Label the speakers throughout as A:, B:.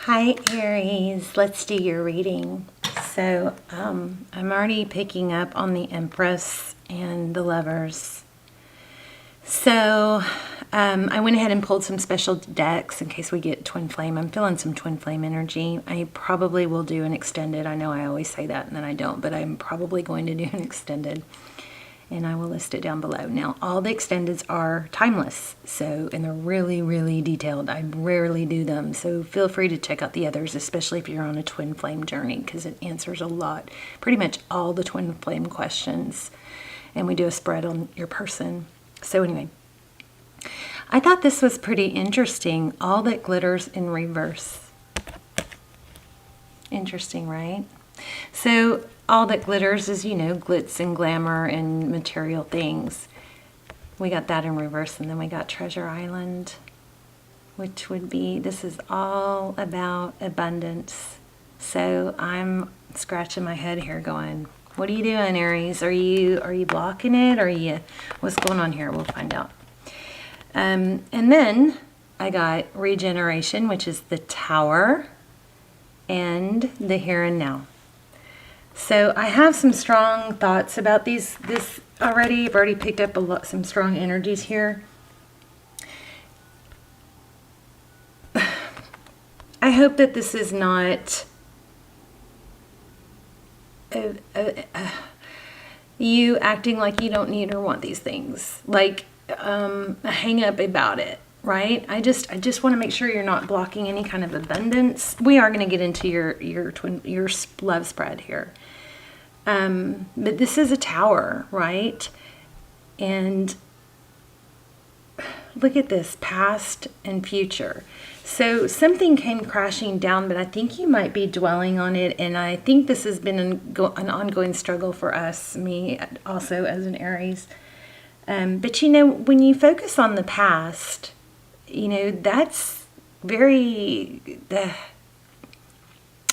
A: Hi Aries, let's do your reading. So I'm already picking up on the Empress and the Lovers. So I went ahead and pulled some special decks in case we get Twin Flame. I'm feeling some Twin Flame energy. I probably will do an extended. I know I always say that and then I don't, but I'm probably going to do an extended. And I will list it down below. Now, all the extendeds are timeless, and they're really, really detailed. I rarely do them, so feel free to check out the others, especially if you're on a twin flame journey, because it answers a lot, pretty much all the twin flame questions, and we do a spread on your person. So anyway, I thought this was pretty interesting. All that glitters in reverse. Interesting, right? So all that glitters is, you know, glitz and glamour and material things. We got that in reverse, and then we got Treasure Island, which would be, this is all about abundance. So I'm scratching my head here going, what are you doing, Aries? Are you blocking it? What's going on here? We'll find out. And then I got Regeneration, which is the Tower, and the Here and Now. So I have some strong thoughts about this already. I've already picked up some strong energies here. I hope that this is not you acting like you don't need or want these things, like a hang up about it, right? I just want to make sure you're not blocking any kind of abundance. We are going to get into your love spread here. But this is a tower, right? And look at this, past and future. So something came crashing down, but I think you might be dwelling on it. And I think this has been an ongoing struggle for us, me also as an Aries. But you know, when you focus on the past, you know, that's very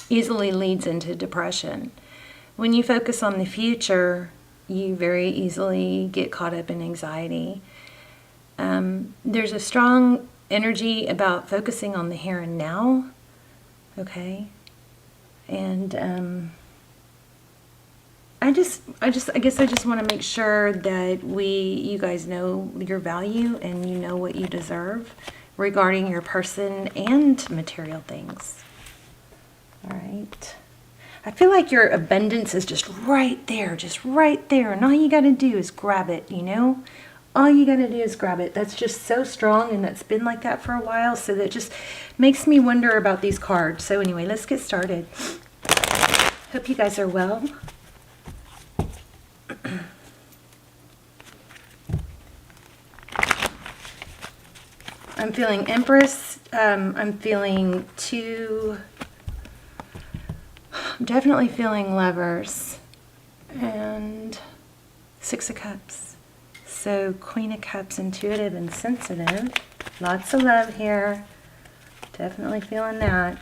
A: easily leads into depression. When you focus on the future, you very easily get caught up in anxiety. There's a strong energy about focusing on the here and now, okay? And I guess I just want to make sure that you guys know your value and you know what you deserve regarding your person and material things. All right. I feel like your abundance is just right there. And all you got to do is grab it, you know? All you got to do is grab it. That's just so strong, and that's been like that for a while. So that just makes me wonder about these cards. So anyway, let's get started. Hope you guys are well. I'm feeling Empress. I'm feeling definitely feeling Lovers and Six of Cups. So Queen of Cups, intuitive and sensitive. Lots of love here. Definitely feeling that.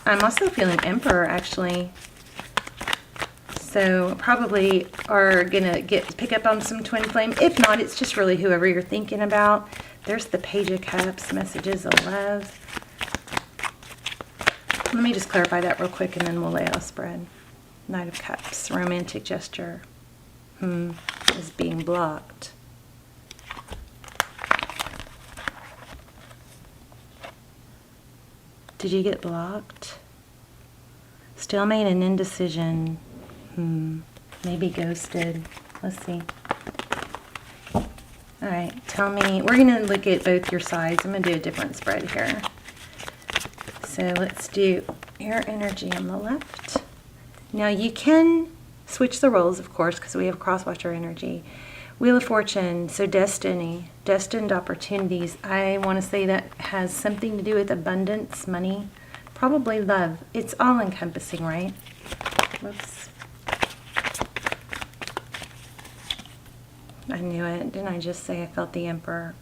A: I'm also feeling Emperor, actually. So probably are gonna pick up on some twin flame. If not, it's just really whoever you're thinking about. There's the Page of Cups, messages of love. Let me just clarify that real quick and then we'll lay out a spread. Knight of Cups, romantic gesture. Is being blocked. Did you get blocked? Stalemate and indecision. Maybe ghosted. Let's see. All right, tell me. We're going to look at both your sides. I'm going to do a different spread here. So let's do air energy on the left. Now you can switch the roles, of course, because we have crosswatcher energy. Wheel of Fortune, so destiny, destined opportunities. I want to say that has something to do with abundance, money, probably love. It's all encompassing, right? Whoops. I knew it. Didn't I just say I felt the Emperor?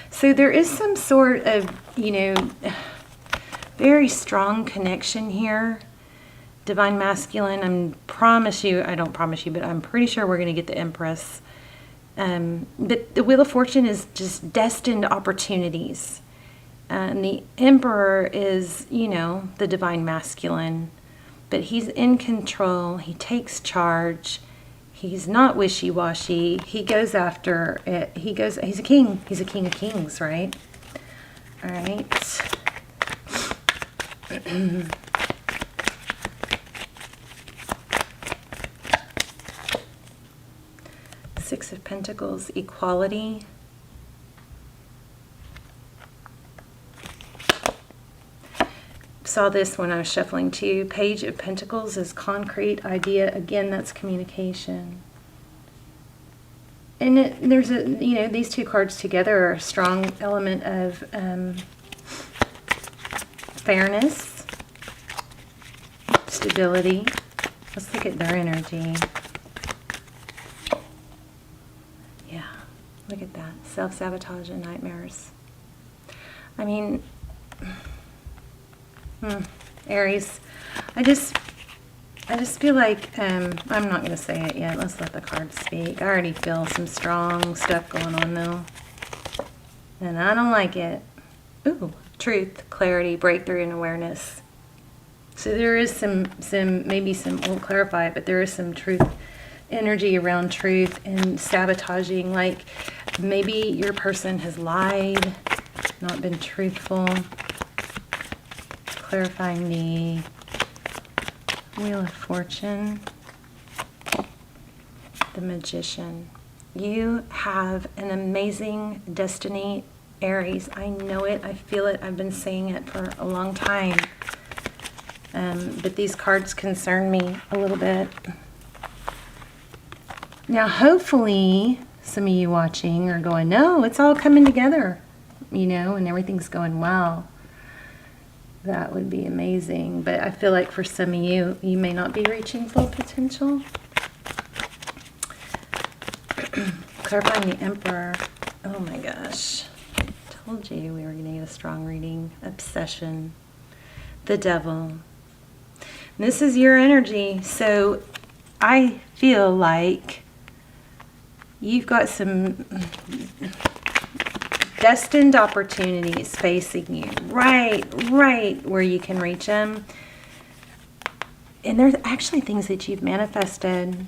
A: So there is some sort of, you know, very strong connection here. Divine Masculine, I don't promise you, but I'm pretty sure we're going to get the Empress. But the Wheel of Fortune is just destined opportunities. And the Emperor is, you know, the divine masculine. But he's in control. He takes charge. He's not wishy-washy. He goes after it. He's a king. He's a king of kings, right? All right. Six of Pentacles, equality. Saw this when I was shuffling too. Page of Pentacles is concrete idea. Again, that's communication. And there's a, you know, these two cards together are a strong element of fairness, stability. Let's look at their energy. Yeah, look at that. Self-sabotage and nightmares. I mean, Aries, I just feel like, I'm not going to say it yet. Let's let the cards speak. I already feel some strong stuff going on though. And I don't like it. Ooh, truth, clarity, breakthrough, and awareness. So there is some won't clarify it, but there is some truth, energy around truth and sabotaging. Like maybe your person has lied, not been truthful. Clarifying the Wheel of Fortune, the Magician. You have an amazing destiny, Aries. I know it. I feel it. I've been saying it for a long time. But these cards concern me a little bit. Now, hopefully, some of you watching are going, no, it's all coming together, you know, and everything's going well. That would be amazing. But I feel like for some of you, you may not be reaching full potential. Clarifying the Emperor. Oh my gosh. Told you we were going to get a strong reading. Obsession. The Devil. And this is your energy. So I feel like you've got some destined opportunities facing you right where you can reach them. And there's actually things that you've manifested.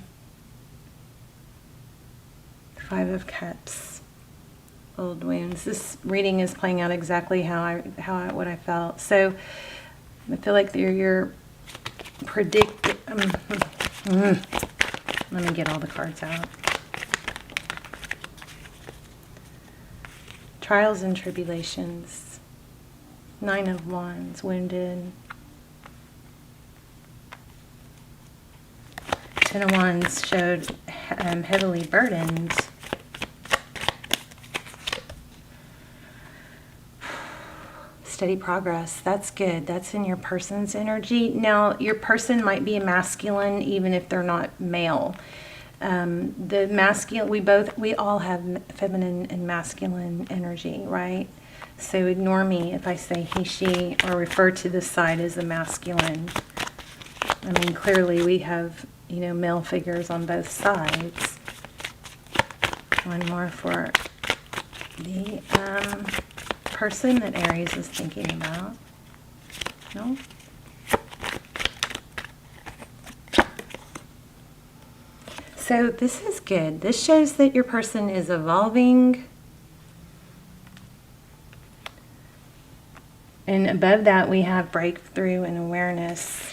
A: Five of Cups, old wounds. This reading is playing out exactly what I felt. So I feel like you're predicting. Let me get all the cards out. Trials and tribulations. Nine of Wands, wounded. Ten of Wands showed heavily burdened. Steady progress. That's good. That's in your person's energy. Now, your person might be a masculine even if they're not male. The masculine, we all have feminine and masculine energy, right? So ignore me if I say he, she, or refer to this side as a masculine. I mean, clearly we have, you know, male figures on both sides. One more for the person that Aries is thinking about. No? So this is good. This shows that your person is evolving. And above that we have breakthrough and awareness.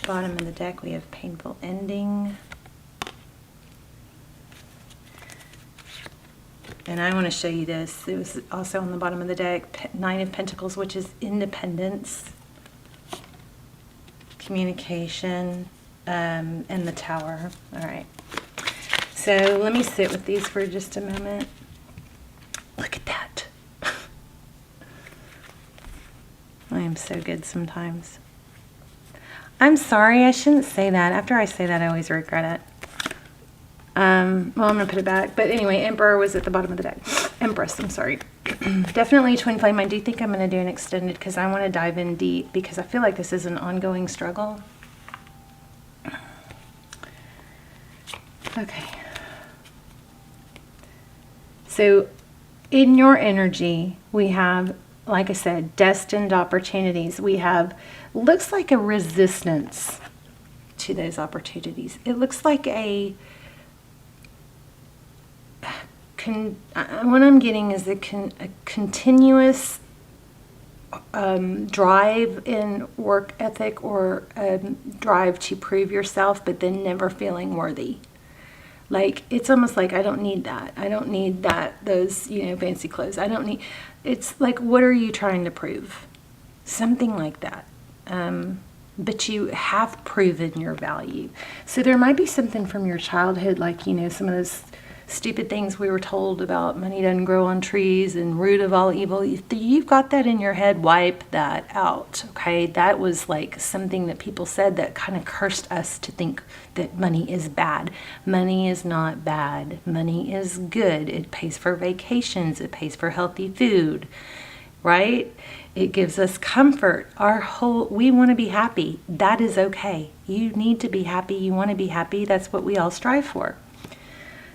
A: Bottom of the deck we have painful ending. And I want to show you this. It was also on the bottom of the deck. Nine of Pentacles, which is independence, communication, and the Tower. All right. So let me sit with these for just a moment. Look at that. I am so good sometimes. I'm sorry, I shouldn't say that. After I say that, I always regret it. Well, I'm going to put it back. But anyway, Emperor was at the bottom of the deck. Empress, I'm sorry. Definitely Twin Flame. I do think I'm going to do an extended because I want to dive in deep because I feel like this is an ongoing struggle. Okay. So in your energy, we have, like I said, destined opportunities. We have, looks like a resistance to those opportunities. It looks like what I'm getting is a continuous drive in work ethic, or drive to prove yourself, but then never feeling worthy. Like, it's almost like, I don't need that. I don't need those, fancy clothes. I don't need, it's like, what are you trying to prove? Something like that. But you have proven your value. So there might be something from your childhood, like, some of those stupid things we were told about money doesn't grow on trees and root of all evil. You've got that in your head. Wipe that out. Okay. That was like something that people said that kind of cursed us to think that money is bad. Money is not bad. Money is good. It pays for vacations. It pays for healthy food, right? It gives us comfort. We want to be happy. That is okay. You need to be happy. You want to be happy. That's what we all strive for.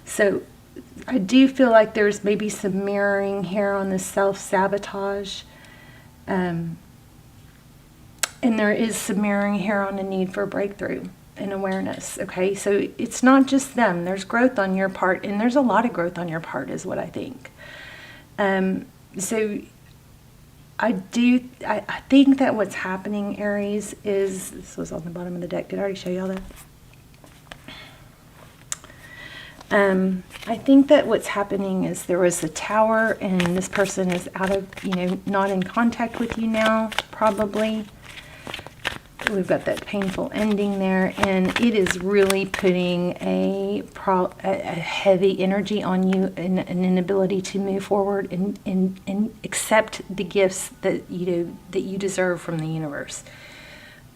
A: So I do feel like there's maybe some mirroring here on the self-sabotage. And there is some mirroring here on the need for breakthrough and awareness. Okay, so it's not just them. There's growth on your part, and there's a lot of growth on your part is what I think. So I think that what's happening, Aries, is, this was on the bottom of the deck. Did I already show y'all that? I think that what's happening is there was a tower, and this person is out of, not in contact with you now, probably. We've got that painful ending there, and it is really putting a heavy energy on you, and an inability to move forward and accept the gifts that you deserve from the universe.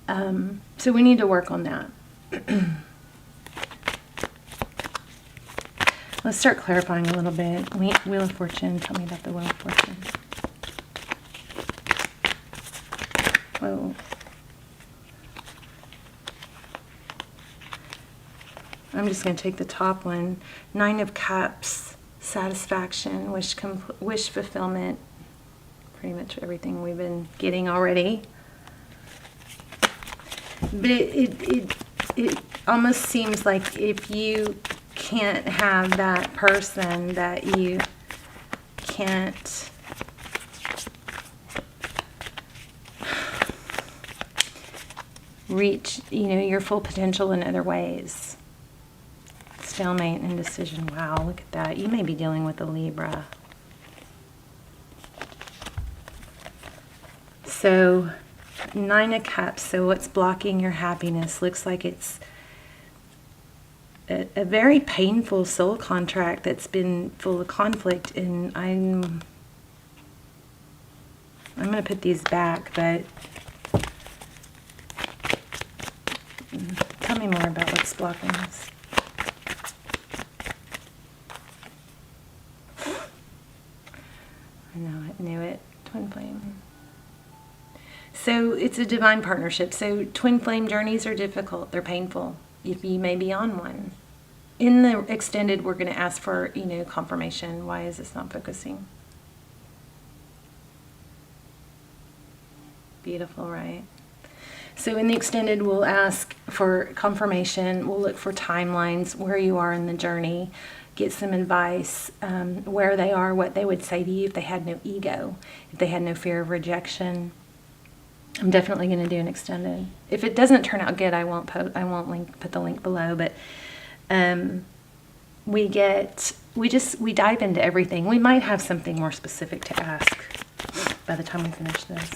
A: So we need to work on that. Let's start clarifying a little bit. Wheel of Fortune, tell me about the Wheel of Fortune. Whoa. I'm just going to take the top one. 9 of Cups, satisfaction, wish fulfillment. Pretty much everything we've been getting already. But it almost seems like if you can't have that person, that you can't reach, your full potential in other ways. Stalemate, indecision. Wow, look at that. You may be dealing with a Libra. So, 9 of Cups. So what's blocking your happiness? Looks like it's a very painful soul contract that's been full of conflict, and I'm going to put these back, but tell me more about what's blocking this. I know, I knew it. Twin flame. So it's a divine partnership. So twin flame journeys are difficult. They're painful. If you may be on one. In the extended, we're going to ask for, confirmation. Why is this not focusing? Beautiful, right? So in the extended, we'll ask for confirmation. We'll look for timelines, where you are in the journey, get some advice, where they are, what they would say to you if they had no ego, if they had no fear of rejection. I'm definitely going to do an extended. If it doesn't turn out good, I won't put the link below. But we dive into everything. We might have something more specific to ask by the time we finish this.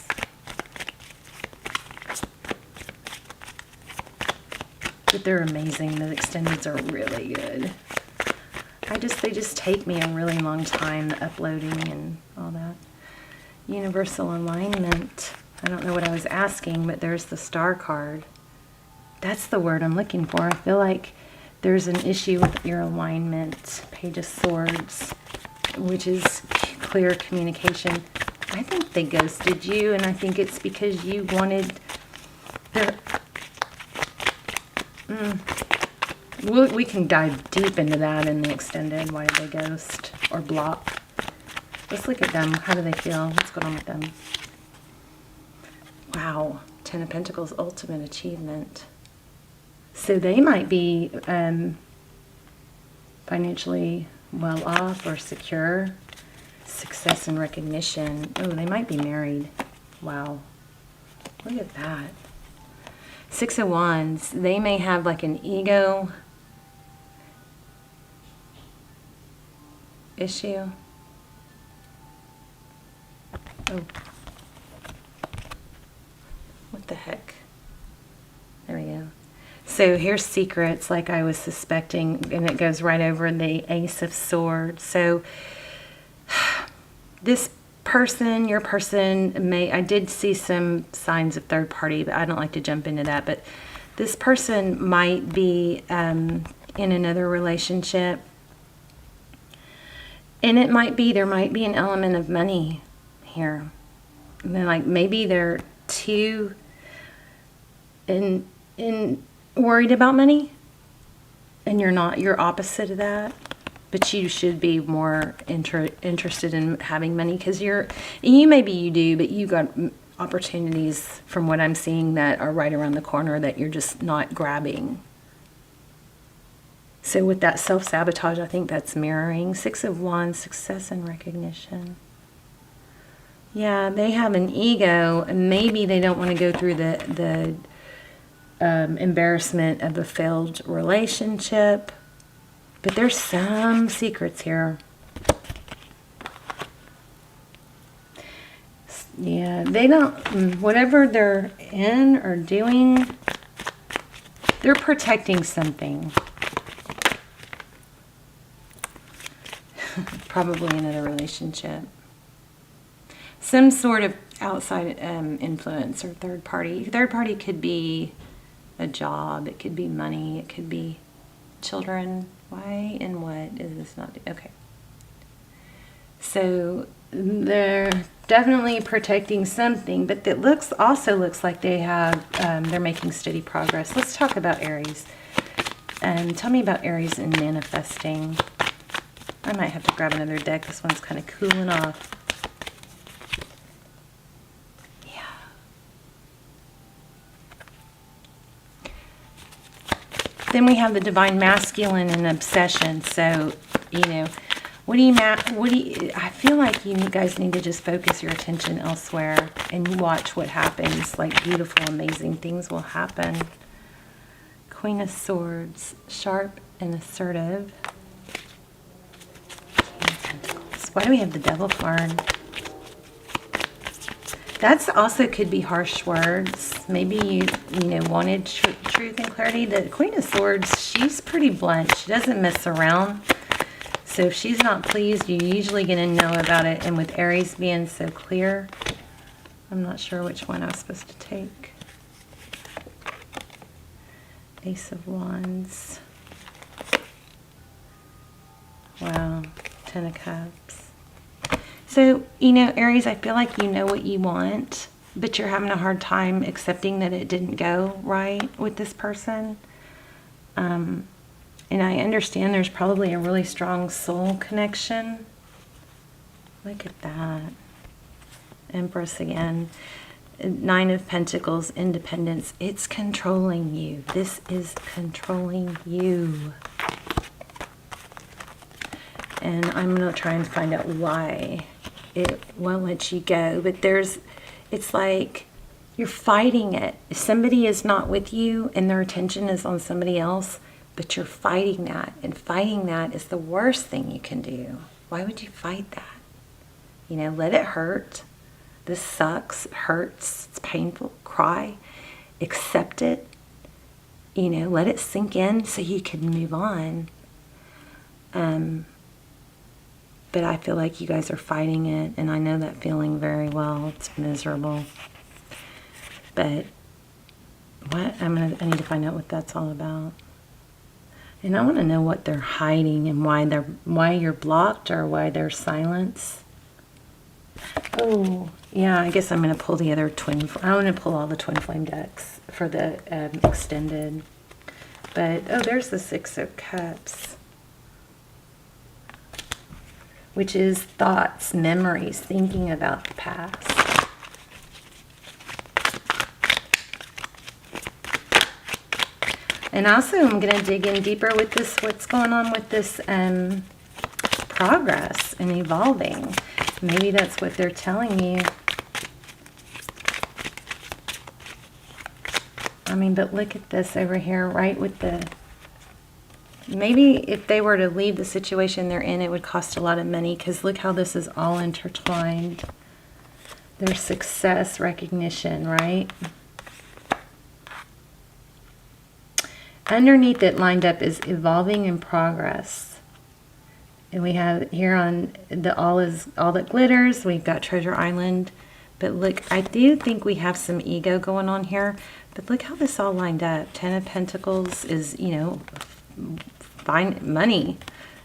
A: But they're amazing. The extendeds are really good. They just take me a really long time, the uploading and all that. Universal alignment. I don't know what I was asking, but there's the star card. That's the word I'm looking for. I feel like there's an issue with your alignment. Page of Swords, which is clear communication. I think they ghosted you, and I think it's because you wanted the... We can dive deep into that in the extended. Why did they ghost? or block. Let's look at them. How do they feel? What's going on with them? Wow. 10 of Pentacles, ultimate achievement. So they might be financially well off or secure. Success and recognition. Oh, they might be married. Wow. Look at that. 6 of Wands. They may have like an ego issue. Oh. What the heck? There we go. So here's secrets, like I was suspecting, and it goes right over the Ace of Swords. So this person, your person may, I did see some signs of third party, but I don't like to jump into that. But this person might be in another relationship. And it might be, there might be an element of money here. And then like maybe they're too worried about money, and you're not, you're opposite of that, but you should be more interested in having money, because maybe you do, but you got opportunities from what I'm seeing that are right around the corner that you're just not grabbing. So with that self-sabotage, I think that's mirroring. 6 of Wands, success and recognition. Yeah, they have an ego, and maybe they don't want to go through the embarrassment of a failed relationship, but there's some secrets here. Yeah, they don't, whatever they're in or doing, they're protecting something. Probably another relationship. Some sort of outside influence or third party. Third party could be a job, it could be money, it could be children. Why and what is this not? Okay. So they're definitely protecting something, but it also looks like they have, they're making steady progress. Let's talk about Aries. Tell me about Aries and manifesting. I might have to grab another deck. This one's kind of cooling off. Then we have the divine masculine and obsession. So, I feel like you guys need to just focus your attention elsewhere and watch what happens. Like beautiful, amazing things will happen. Queen of Swords, sharp and assertive. Why do we have the Devil card? That's also could be harsh words. Maybe you wanted truth and clarity. The Queen of Swords, she's pretty blunt. She doesn't mess around. So if she's not pleased, you're usually going to know about it. And with Aries being so clear, I'm not sure which one I was supposed to take. Ace of Wands. Wow. 10 of Cups. So, Aries, I feel like you know what you want, but you're having a hard time accepting that it didn't go right with this person. And I understand there's probably a really strong soul connection. Look at that. Empress again. 9 of Pentacles, independence. It's controlling you. This is controlling you. And I'm going to try and find out why it won't let you go. But it's like you're fighting it. If somebody is not with you and their attention is on somebody else, but you're fighting that. And fighting that is the worst thing you can do. Why would you fight that? Let it hurt. This sucks. It hurts. It's painful. Cry. Accept it. Let it sink in so you can move on. But I feel like you guys are fighting it, and I know that feeling very well. It's miserable. But I need to find out what that's all about. And I want to know what they're hiding and why you're blocked or why there's silence. Oh, yeah, I guess I'm going to pull the other I want to pull all the twin flame decks for the extended. But, there's the 6 of Cups. which is thoughts, memories, thinking about the past. And also I'm going to dig in deeper with this, what's going on with this progress and evolving. Maybe that's what they're telling you. I mean, but look at this over here, right, with the... Maybe if they were to leave the situation they're in, it would cost a lot of money, because look how this is all intertwined. There's success, recognition, right? Underneath it lined up is evolving in progress. And we have here on the all that glitters, we've got Treasure Island. But look, I do think we have some ego going on here. But look how this all lined up. Ten of Pentacles is, you know, find money,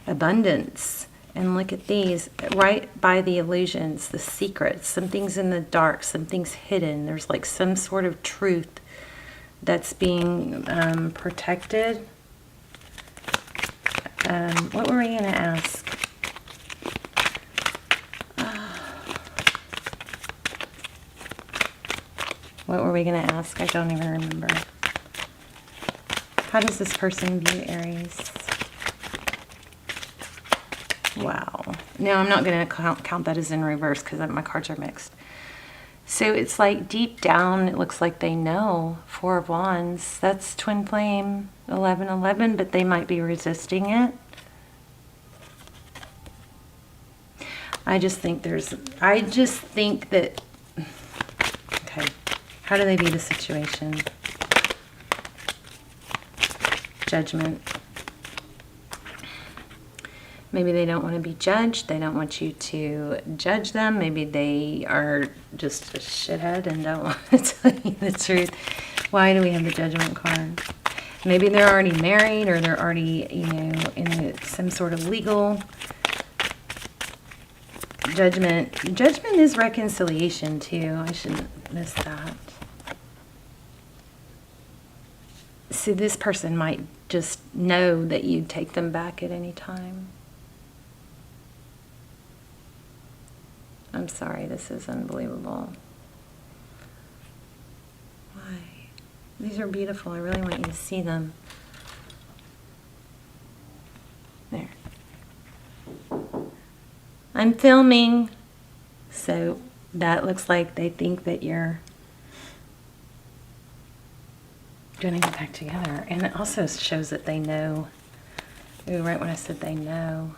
A: abundance. And look at these, right by the illusions, the secrets. Something's in the dark, something's hidden. There's like some sort of truth that's being protected. What were we going to ask? What were we going to ask? I don't even remember. How does this person view Aries? Wow. No, I'm not going to count that as in reverse because my cards are mixed. So it's like deep down, it looks like they know. Four of Wands. That's twin flame, 11-11, but they might be resisting it. I just think that, okay, how do they view the situation? Judgment. Maybe they don't want to be judged. They don't want you to judge them. Maybe they are just a shithead and don't want to tell you the truth. Why do we have the Judgment card? Maybe they're already married, or they're already, you know, in some sort of legal judgment. Judgment is reconciliation too. I shouldn't miss that. See, this person might just know that you'd take them back at any time. I'm sorry, this is unbelievable. Why? These are beautiful. I really want you to see them. There. I'm filming. So that looks like they think that you're going to get back together. And it also shows that they know. Ooh, right when I said they know.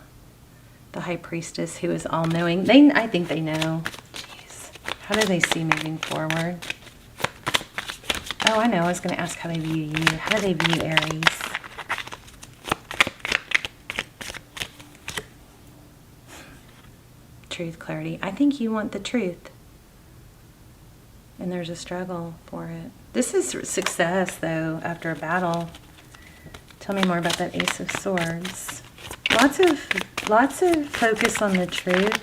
A: The High Priestess, who is all-knowing. I think they know. Jeez. How do they see moving forward? Oh, I know. I was going to ask how they view you. How do they view Aries? Truth, clarity. I think you want the truth. And there's a struggle for it. This is success, though, after a battle. Tell me more about that Ace of Swords. Lots of focus on the truth.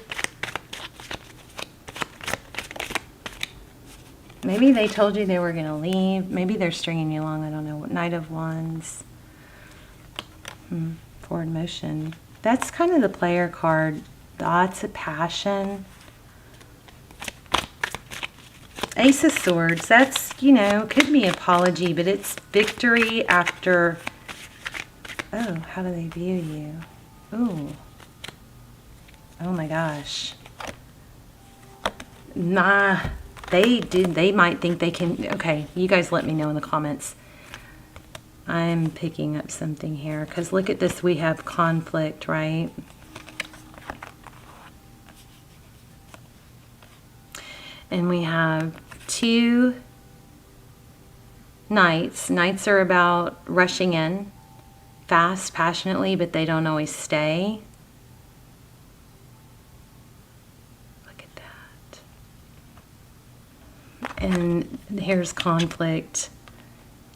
A: Maybe they told you they were going to leave. Maybe they're stringing you along. I don't know. Knight of Wands. Forward motion. That's kind of the player card. Lots of passion. Ace of Swords. That's, you know, could be apology, but it's victory after... Oh, how do they view you? Ooh. Oh my gosh. Nah, they might think they can... Okay, you guys let me know in the comments. I'm picking up something here, because look at this, we have conflict, right? And we have two Knights. Knights are about rushing in fast, passionately, but they don't always stay. Look at that. And here's conflict.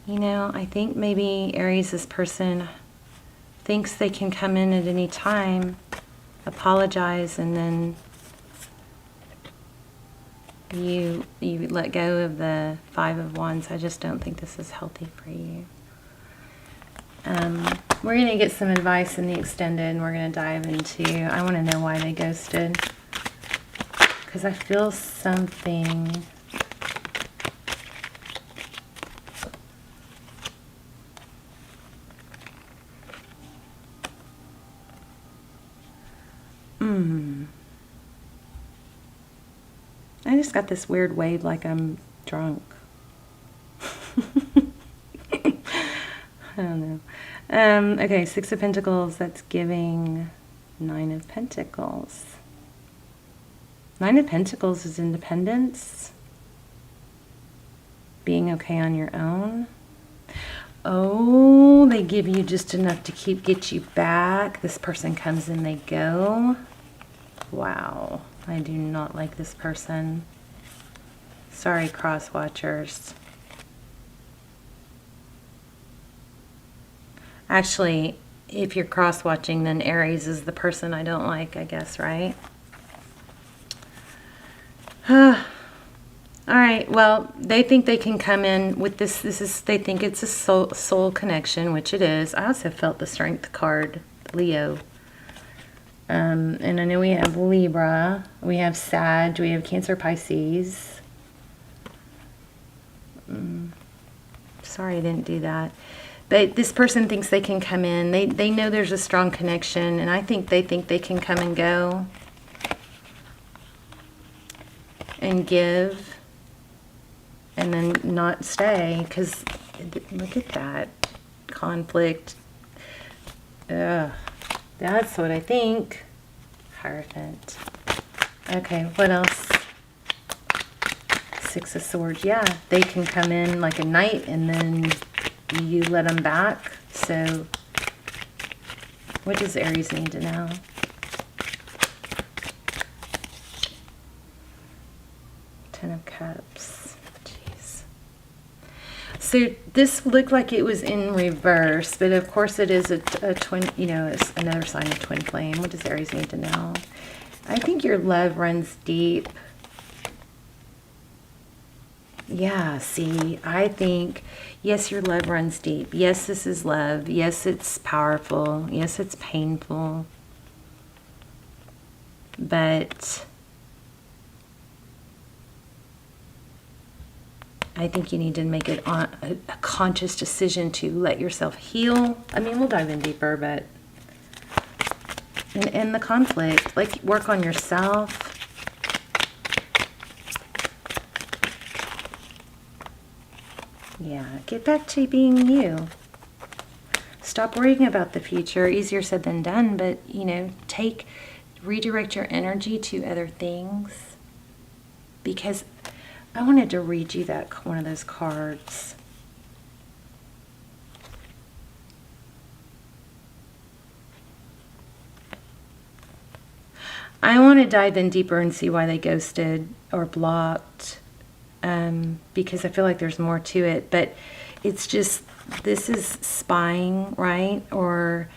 A: You know, I think maybe Aries, this person, thinks they can come in at any time, apologize, and then you let go of the Five of Wands. I just don't think this is healthy for you. We're going to get some advice in the extended, and we're going to dive into, I want to know why they ghosted. Because I feel something. I just got this weird wave like I'm drunk. I don't know. Okay, Six of Pentacles, that's giving Nine of Pentacles. Nine of Pentacles is independence. Being okay on your own. Oh, they give you just enough to get you back. This person comes and they go. Wow, I do not like this person. Sorry, cross watchers. Actually, if you're cross watching, then Aries is the person I don't like, I guess, right? All right, well, they think they can come in with this. They think it's a soul connection, which it is. I also felt the Strength card, Leo. And I know we have Libra, we have Sag, we have Cancer, Pisces. Sorry I didn't do that. But this person thinks they can come in. They know there's a strong connection, and I think they can come and go and give and then not stay, because look at that conflict. Ugh. That's what I think. Hierophant. Okay, what else? Six of Swords. Yeah, they can come in like a knight and then you let them back. So, what does Aries need to know? Ten of Cups. Jeez. So this looked like it was in reverse, but of course it is a twin, you know, it's another sign of twin flame. What does Aries need to know? I think your love runs deep. Yeah, see, I think, yes, your love runs deep. Yes, this is love. Yes, it's powerful. Yes, it's painful. But I think you need to make it a conscious decision to let yourself heal. I mean, we'll dive in deeper, but and the conflict, like work on yourself. Yeah, get back to being you. Stop worrying about the future. Easier said than done, but you know, redirect your energy to other things, because I wanted to read you that one of those cards. I want to dive in deeper and see why they ghosted or blocked, because I feel like there's more to it. But it's just, this is spying, right? Or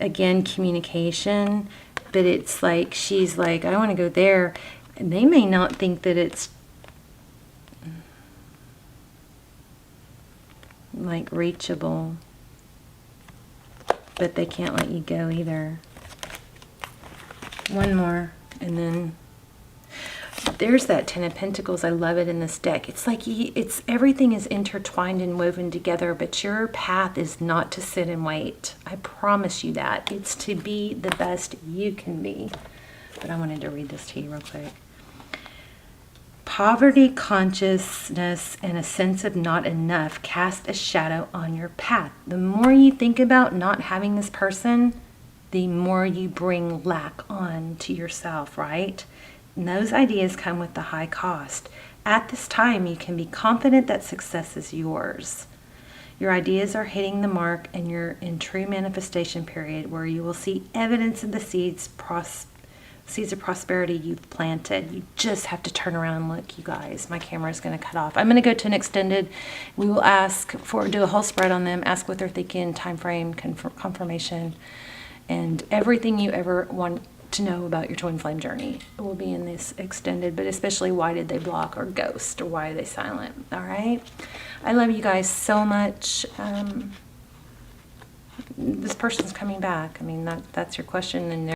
A: again, communication. But it's like, she's like, I want to go there. And they may not think that it's like reachable, but they can't let you go either. One more, and then there's that Ten of Pentacles. I love it in this deck. It's like it's everything is intertwined and woven together, but your path is not to sit and wait. I promise you that. It's to be the best you can be. But I wanted to read this to you real quick. Poverty consciousness and a sense of not enough cast a shadow on your path. The more you think about not having this person, the more you bring lack on to yourself, right? And those ideas come with the high cost. At this time, you can be confident that success is yours. Your ideas are hitting the mark, and you're in true manifestation period where you will see evidence of the seeds of prosperity you've planted. You just have to turn around and look, you guys. My camera is going to cut off. I'm going to go to an extended. We will do a whole spread on them, ask what they're thinking, time frame, confirmation, and everything you ever want to know about your twin flame journey will be in this extended, but especially why did they block or ghost, or why are they silent? All right. I love you guys so much. this person's coming back. I mean, that's your question, and